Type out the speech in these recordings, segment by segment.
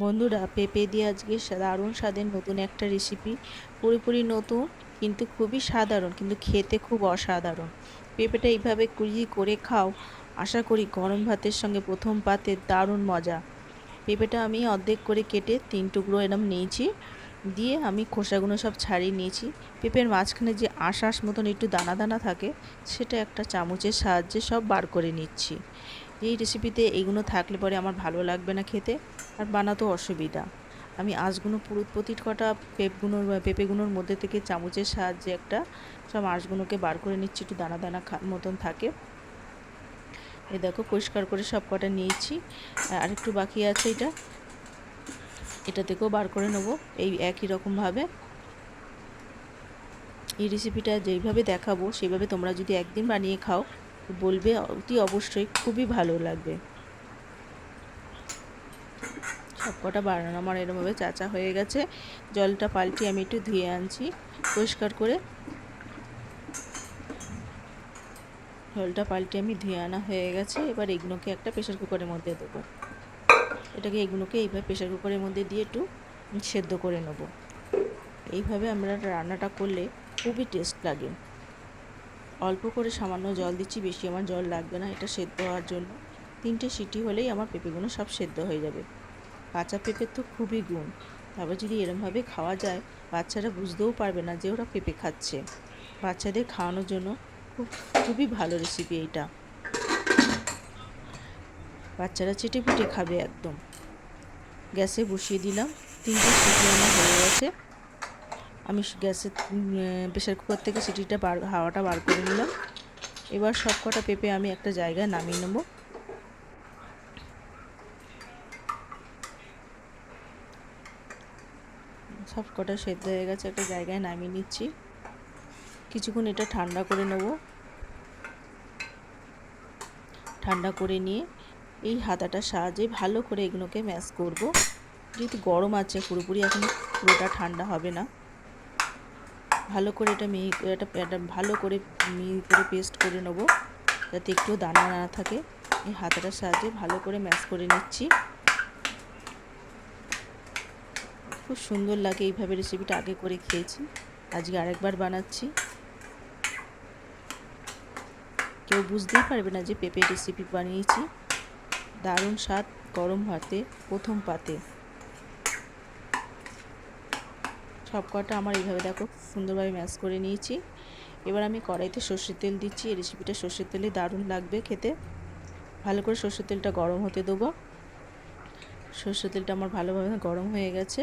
বন্ধুরা, পেঁপে দিয়ে আজকে দারুণ স্বাদের নতুন একটা রেসিপি। পুরোপুরি নতুন, কিন্তু খুবই সাধারণ, কিন্তু খেতে খুব অসাধারণ। পেঁপেটা এইভাবে কুড়িয়ে করে খাও, আশা করি গরম ভাতের সঙ্গে প্রথম পাতে দারুণ মজা। পেঁপেটা আমি অর্ধেক করে কেটে 3 টুকরো এরম নিয়েছি, দিয়ে আমি খোসাগুলো সব ছাড়িয়ে নিয়েছি। পেঁপের মাঝখানে যে আঁশ মতন একটু দানা দানা থাকে, সেটা একটা চামচের সাহায্যে সব বার করে নিচ্ছি। এই রেসিপিতে এগুলো থাকলে পরে আমার ভালো লাগবে না খেতে, আর বানাতেও অসুবিধা। আমি আঁশগুলো প্রতি কটা পেঁপেগুলোর মধ্যে থেকে চামচের সাহায্যে একটা সব আঁশগুলোকে বার করে নিচ্ছি, একটু দানা দানা মতন থাকে। এই দেখো, পরিষ্কার করে সব কটা নিয়েছি, আর একটু বাকি আছে। এটা থেকেও বার করে নেবো এই একই রকমভাবে। এই রেসিপিটা যেইভাবে দেখাবো সেইভাবে তোমরা যদি একদিন বানিয়ে খাও, বলবে অতি অবশ্যই খুবই ভালো লাগবে। সব কটা বানানো আমার এরমভাবে চাচা হয়ে গেছে। জলটা পাল্টে আমি একটু ধুয়ে আনছি পরিষ্কার করে। জলটা পাল্টে আমি ধুয়ে আনা হয়ে গেছে। এবার এগুলোকে একটা প্রেশার কুকারের মধ্যে দেবো। এগুলোকে এইভাবে প্রেশার কুকারের মধ্যে দিয়ে একটু সেদ্ধ করে নেব। এইভাবে আমরা রান্নাটা করলে খুবই টেস্ট লাগে। অল্প করে সামান্য জল দিচ্ছি, বেশি আমার জল লাগবে না এটা সেদ্ধ হওয়ার জন্য। 3টে সিটি হলেই আমার পেঁপেগুলো সব সেদ্ধ হয়ে যাবে। কাঁচা পেঁপের তো খুবই গুণ, তারপর যদি এরমভাবে খাওয়া যায়, বাচ্চারা বুঝতেও পারবে না যে ওরা পেঁপে খাচ্ছে। বাচ্চাদের খাওয়ানোর জন্য খুবই ভালো রেসিপি এইটা। বাচ্চারা চেটেপুটে খাবে একদম। গ্যাসে বসিয়ে দিলাম, 3টে সিটি আমার হয়ে গেছে। আমি গ্যাসে প্রেশার কুকার থেকে সিটিটা হাওয়াটা বার করে নিলাম। এবার সব কটা পেঁপে আমি একটা জায়গায় নামিয়ে নেব। সব কটা সেদ্ধ হয়ে গেছে, একটা জায়গায় নামিয়ে নিচ্ছি। কিছুক্ষণ এটা ঠান্ডা করে নেব। ঠান্ডা করে নিয়ে এই হাতাটার সাহায্যে ভালো করে এগুলোকে ম্যাশ করব। যেহেতু গরম আছে, পুরোপুরি এখন পুরোটা ঠান্ডা হবে না। ভালো করে এটা ভালো করে মিহি করে পেস্ট করে নেব, যাতে একটু দানা না থাকে। এই হাতাটার সাহায্যে ভালো করে ম্যাশ করে নিচ্ছি। খুব সুন্দর লাগে এইভাবে। রেসিপিটা আগে করে খেয়েছি, আজকে আরেকবার বানাচ্ছি। কেউ বুঝতেই পারবে না যে পেঁপে রেসিপি বানিয়েছি। দারুণ স্বাদ গরম ভাতে প্রথম পাতে। সব কটা আমার এইভাবে দেখো সুন্দরভাবে ম্যাশ করে নিয়েছি। এবার আমি কড়াইতে সর্ষের তেল দিচ্ছি। এই রেসিপিটা সর্ষের তেলে দারুণ লাগবে খেতে। ভালো করে সর্ষের তেলটা গরম হতে দেবো। সর্ষের তেলটা আমার ভালোভাবে গরম হয়ে গেছে।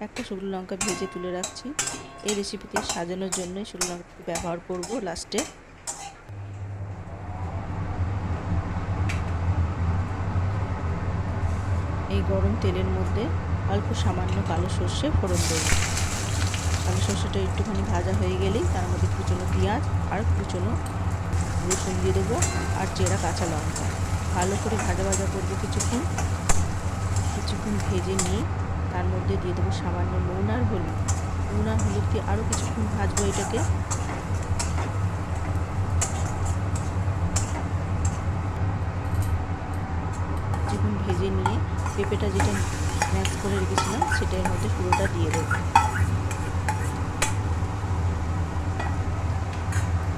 একটা শুকনো লঙ্কা ভেজে তুলে রাখছি। এই রেসিপিতে সাজানোর জন্য শুকনো লঙ্কা ব্যবহার করব লাস্টে। এই গরম তেলের মধ্যে অল্প সামান্য কালো সর্ষে ফোড়ন দেব। কালো সর্ষেটা একটুখানি ভাজা হয়ে গেলেই তার মধ্যে কুচনো পেঁয়াজ আর কুচনো রসুন দিয়ে দেবো, আর চেরা কাঁচা লঙ্কা। ভালো করে ভাজা করবো কিছুক্ষণ ভেজে নিয়ে তার মধ্যে দিয়ে দেবো সামান্য নুন আর হলুদ দিয়ে আরও কিছুক্ষণ ভাজবো এটাকে। কিছুক্ষণ ভেজে নিয়ে পেঁপেটা যেটা ম্যাশ করে রেখেছিলাম সেটা এর মধ্যে পুরোটা দিয়ে দেবো।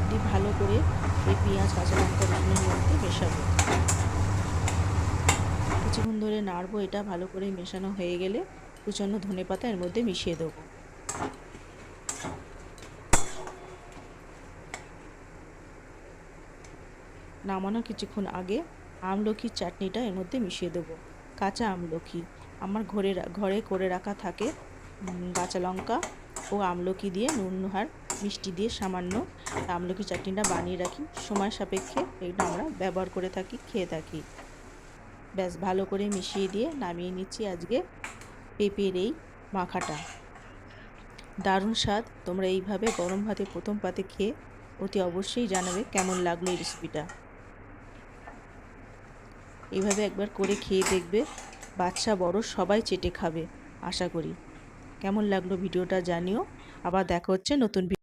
দিয়ে ভালো করে এই পেঁয়াজ কাঁচা লঙ্কা রসুনের মধ্যে মেশাবো। কিছুক্ষণ ধরে নাড়বো। এটা ভালো করে মেশানো হয়ে গেলে কুচানো ধনেপাতা এর মধ্যে মিশিয়ে দেবো। নামানোর কিছুক্ষণ আগে আমলকির চাটনিটা এর মধ্যে মিশিয়ে দেবো। কাঁচা আমলকি আমার ঘরে করে রাখা থাকে। কাঁচা লঙ্কা ও আমলকি দিয়ে নুন আর মিষ্টি দিয়ে সামান্য আমলকি চাটনিটা বানিয়ে রাখি। সময় সাপেক্ষে এটা আমরা ব্যবহার করে থাকি, খেয়ে থাকি। ব্যাস ভালো করে মিশিয়ে দিয়ে নামিয়ে নিচ্ছি আজকে পেঁপের এই মাখাটা। দারুণ স্বাদ। তোমরা এইভাবে গরম ভাতে প্রথম পাতে খেয়ে অতি অবশ্যই জানাবে কেমন লাগলো এই রেসিপিটা। এইভাবে একবার করে খেয়ে দেখবে, বাচ্চা বড় সবাই চেটে খাবে আশা করি। কেমন লাগলো ভিডিওটা জানিও। আবার দেখা হচ্ছে নতুন ভিডিও।